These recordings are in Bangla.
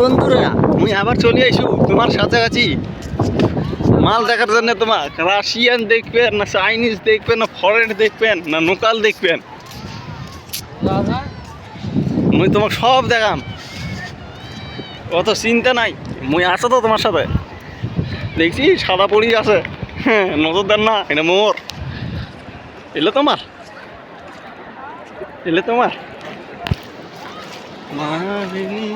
বন্ধুরা মুই আবার চলে আইসু তোমার কাছাকাছি মাল দেখার জন্য। তোমার রাশিয়ান দেখবেন না চাইনিজ দেখবেন না ফরেন দেখবেন না লোকাল দেখবেন, মুই তোমাকে সব দেখাম, অত চিন্তা নাই। মুই আছো তো তোমার সাথে। দেখছি সাদা পড়ি আছে, হ্যাঁ নজর দেন না, এটা মোর। এলে তোমার মারিনি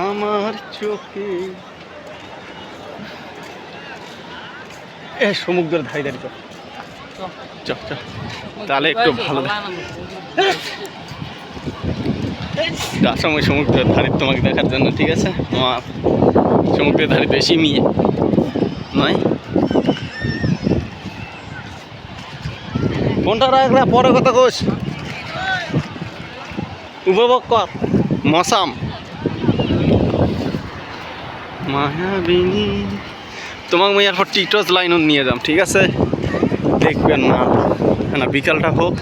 আমার চোখে। সমুদ্রের ধাই দাঁড়ি চ তাহলে একটু ভালো সময় সমুদ্রের ধারে তোমাকে দেখার জন্য। ঠিক আছে, আমার সমুদ্রের ধারে বেশি মেয়ে নয়। কোনটা রাখলা পরে কথা কোস, উপভোগ কর মশাম মায়াবিনী। তোমাকে আমি এরপর টিকটক লাইনও নিয়ে যাম, ঠিক আছে? দেখবেন না না বিকালটা হোক।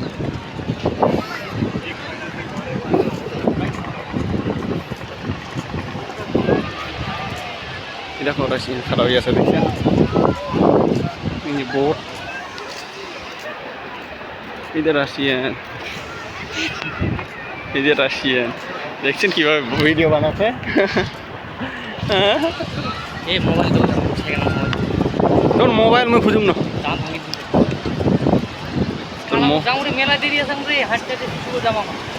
দেখো রাশিয়ান খারাপ হয়ে আছে, দেখছেন বোট, এই যে রাশিয়ান দেখছেন কিভাবে ভিডিও বানাতে। তোর মোবাইল মুই খুঁজুম না,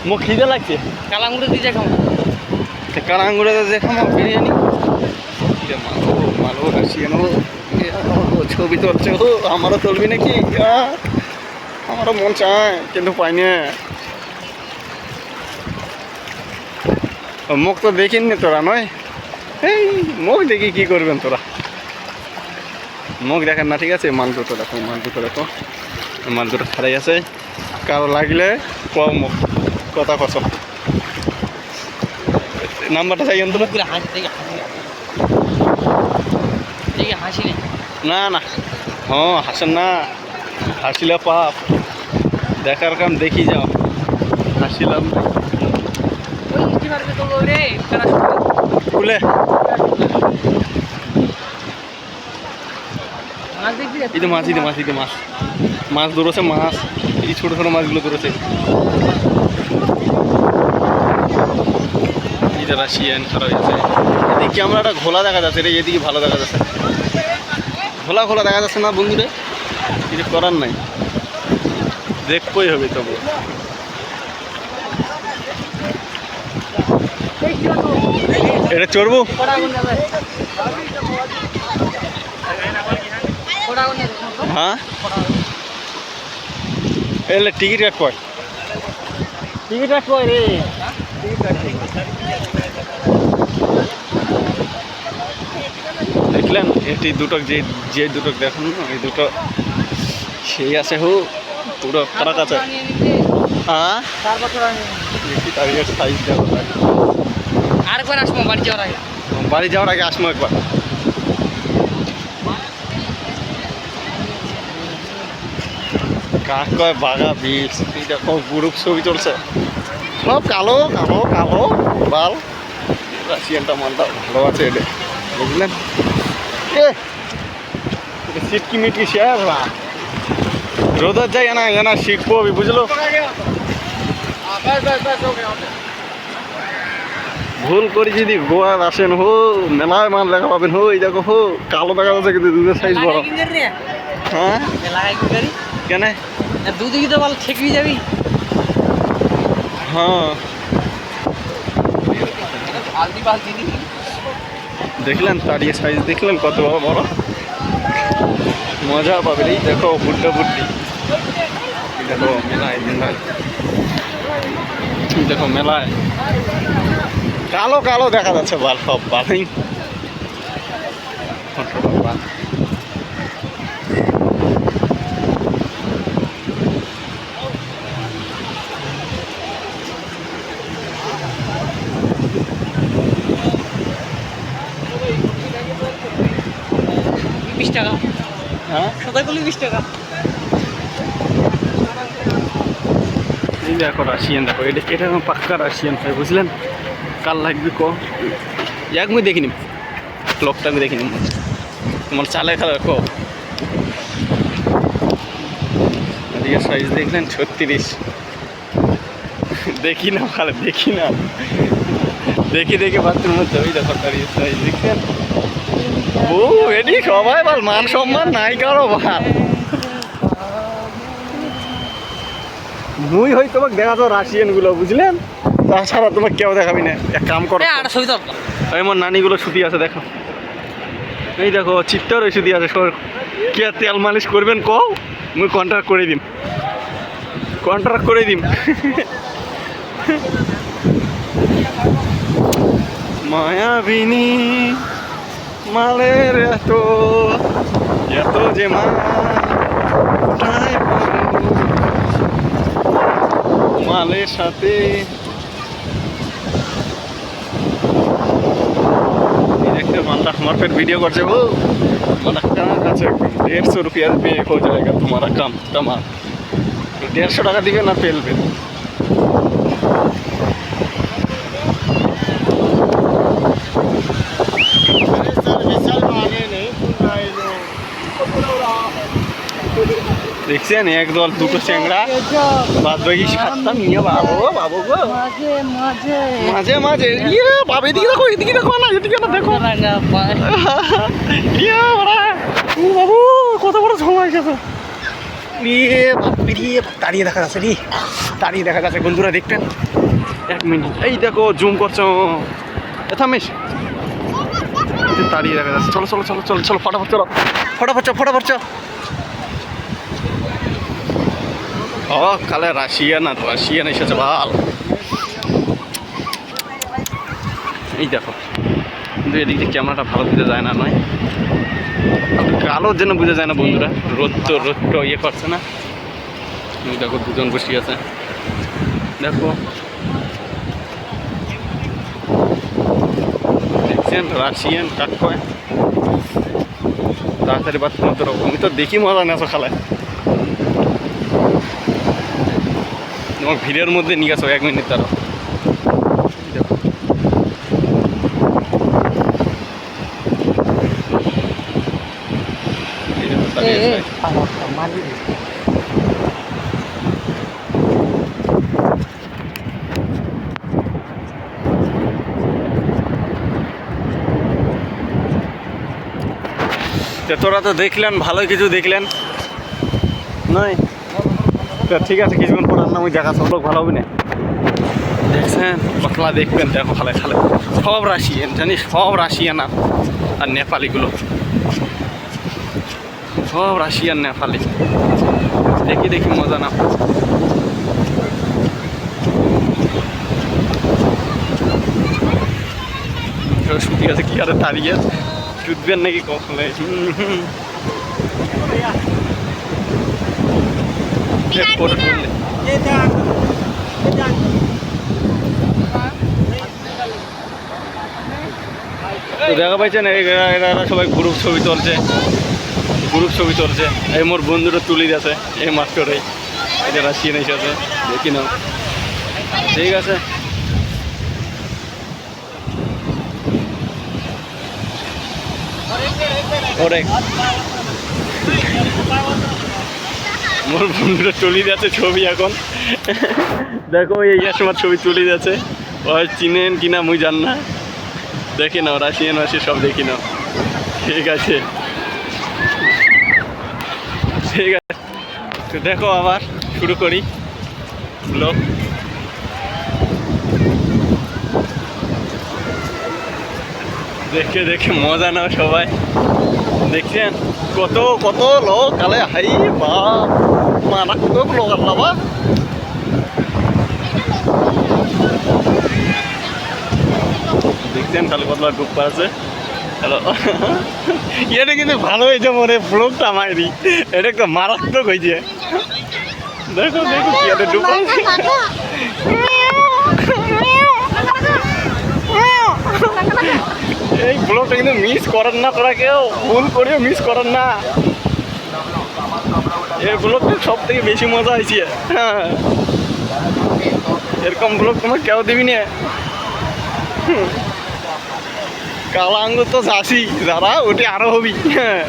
মুখ খিদে লাগছে। কালাঙ্গুড়ে দেখাম বিরিয়ানি মালো রাশিয়ান ছবি তুলছে। ও আমারও তুলবি নাকি? আমারও মন চায় কিন্তু পাই না। মুখ তো দেখিনি তোরা, নয় এই মুখ দেখি কি করবেন তোরা, মুখ দেখেন না। ঠিক আছে, মাল দুটো দেখো, মাল দুটো খারাই আছে। কারো লাগলে কম মুখ কথা কস। নাম্বারটা চাই তো না না, হ্যাঁ হাসেন না, হাসিলে পাপ। দেখার কাম দেখি যাও, হাসিলাম খুলে। এই তো মাছ মাছ ধরেছে, মাছ এই ছোটো ছোটো মাছগুলো ধরেছে। এটা রাশিয়ান খারাপ হয়েছে। এদিকে ক্যামেরাটা ঘোলা দেখা যাচ্ছে রে, এদিকে ভালো দেখা যাচ্ছে, ঘোলা দেখা যাচ্ছে না বন্ধুরে, কিছু করার নাই, দেখবই হবে তবু। এটা চড়বো, হ্যাঁ এলে টিকিট কাট রে। দেখলেন এটি দুটো, যে দুটো দেখুন এই দুটো সেই আছে হো পুরো খারাপ আছে। হ্যাঁ সাইজ দেখো, আরেকবার আসবো বাড়ি যাওয়ার আগে আসবো একবার। কাক কয় বাঘা বিষ, দেখো গ্রুপ ছবি চলছে, সব কালো বাল। রাশিয়ানটা মালটা ভালো আছে, এটা বুঝলেন। সিটকি মিটকি শেয়ার রোদার যাই না শিখবো, বুঝলো। ভুল করি যদি গোয়ার আসেন হো, মেলায় মাল দেখা পাবেন হো। এই দেখো হো কালো দেখা যাচ্ছে কিন্তু দুধের সাইজ বড়। হ্যাঁ কেন দুধ তো বল ঠেকবি যাবি। হ্যাঁ দেখলেন তাড়িয়ে সাইজ, দেখলেন কত বড়, মজা পাবে। এই দেখো বুড্ডা বুড্ডি, দেখো মেলায় দেখো মেলায় কালো দেখা যাচ্ছে বাল, সব বালই। হ্যাঁ 20 টাকা। এই দেখো রাশিয়ান, দেখো এটা পাক্কা রাশিয়ান হয়, বুঝলেন। কার লাগবে ক এক মুই দেখিনি লোকটা আমি দেখিনি তোমার চালে খেলা ক এদিকে সাইজ দেখলেন 36 দেখি না ভালো দেখি না দেখি দেখে বাথরুমের ওই দেখো সাইজ দেখছেন ও এটি সবাই বল মান সম্মান নাই কারো ভাল মুই হই তোমাকে দেখাতো রাশিয়ান গুলো বুঝলেন তাছাড়া তোমাকে কেউ দেখাবি না এক কাম করো আর ছবি তো এই মোর নানিগুলো সুতি আছে দেখো এই দেখো চিত্তর ওই সুতি আছে সর কি আর তেল মালিশ করবেন কও মুই কন্ট্রাক্ট করে দিম মায়াবিনী মালের এত যে মাল কোথায় পাবো? মালের সাথে मालदा हमारे फिर वीडियो कर हो माला कहाँ 150 रुपया पे हो जाएगा तुम्हारा काम तमाम 150 टाका दिवे ना पेल पे দেখছেন এক দল দুটো চ্যাংড়া বাদ বাকি সাতটা নিয়ে বাবু গো মাঝে মাঝে ইয়ে বাবা এদিকে দেখো না এদিকে না দেখো ইয়ে ওরা ও বাবু কত বড় সময় গেছে ইয়ে দাঁড়িয়ে দেখা যাচ্ছে বন্ধুরা দেখতেন 1 মিনিট এই দেখো জুম করছো থামিস দাঁড়িয়ে দেখা যাচ্ছে চলো ফটাফট চলো ও কালে রাশিয়ান এসেছে ভাল এই দেখো কিন্তু এদিকে ক্যামেরাটা ভালো দিতে যায় না নয় কালোর জন্য বোঝা যায় না বন্ধুরা রোদ তো ইয়ে করছে না দেখো দুজন বসে আছে দেখো দেখছেন রাশিয়ান কাক কয় তাড়াতাড়ি বাদ আমি তো দেখি মজা নেছো খেলায় তোমার ভিড়ের মধ্যে নিয়ে গেছো 1 মিনিট তারা তোরা তো দেখলেন ভালোই কিছু দেখলেন নয় ঠিক আছে কিছুক্ষণ পর রান্না আমি দেখা সব লোক ভালো হবে না দেখছেন পাতলা দেখবেন দেখো খালে সব রাশিয়ান জানিস সব রাশিয়ান আর নেপালিগুলো সব রাশিয়ান নেপালি দেখি মজা না সুতি আছে কি আরে দাঁড়িয়ে চুদবেন নাকি কখনো তো দেখা পাইছেন এরা সবাই গ্রুপ ছবি তুলছে এই মোর বন্ধুরা তুলি আছে এই মাস্টারাই এটা রাশিয়ান এসেছে দেখি না ঠিক আছে মোর বন্ধুরা তুলি যাচ্ছে ছবি এখন দেখো এই সময় ছবি তুলি যাচ্ছে ওই চিনেন কিনা মুই জান না দেখি নাও রাশিয়ান সব দেখি নাও ঠিক আছে তো দেখো আবার শুরু করি ব্লগ দেখে মজা নাও সবাই দেখছেন কত লোক কালে হাই বা মারাত্মক লোক আল্লাহ দেখছেন তাহলে কতবার ডুব পাচ্ছে হ্যালো এটা কিন্তু ভালো হয়েছে মনে ব্লগটা মাইরি এটা একটা মারাত্মক হয়েছে দেখো কি এটা ডুব এই ব্লগটা কিন্তু মিস করেন না তোরা কেউ ভুল করেও মিস করেন না এই ব্লগটা সব থেকে বেশি মজা হয়েছে হ্যাঁ এরকম ব্লগ তোমার কেউ দিবি না কালা আঙ্গুর তো চাষি যারা ওটি আরো হবি। হ্যাঁ,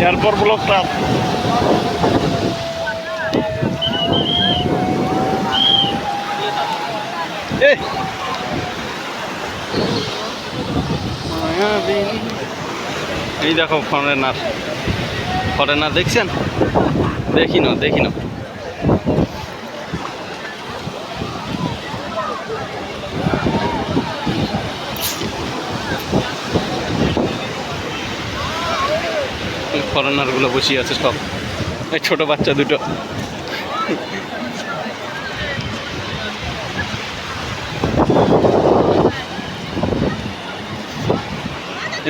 এরপর ব্লকটা এই দেখো ফরেনার, ফরেনার দেখছেন? দেখি না দেখি না। ফরেনার গুলো বসিয়ে আছে সব, এই ছোট বাচ্চা দুটো।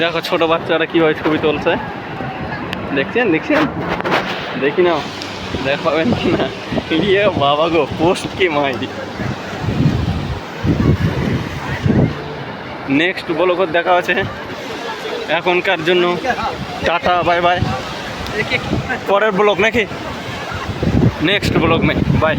দেখো ছোট বাচ্চারা কিভাবে ছবি তুলছে, দেখছেন দেখছেন? দেখি না, দেখাবেন কি না? ইয়ে বাবা গো, পোস্ট কি মাইরি। নেক্সট ব্লগ দেখা আছে, এখনকার জন্য টাটা বাই বাই। পরের ব্লগ নাকি? নেক্সট ব্লগ মে বাই।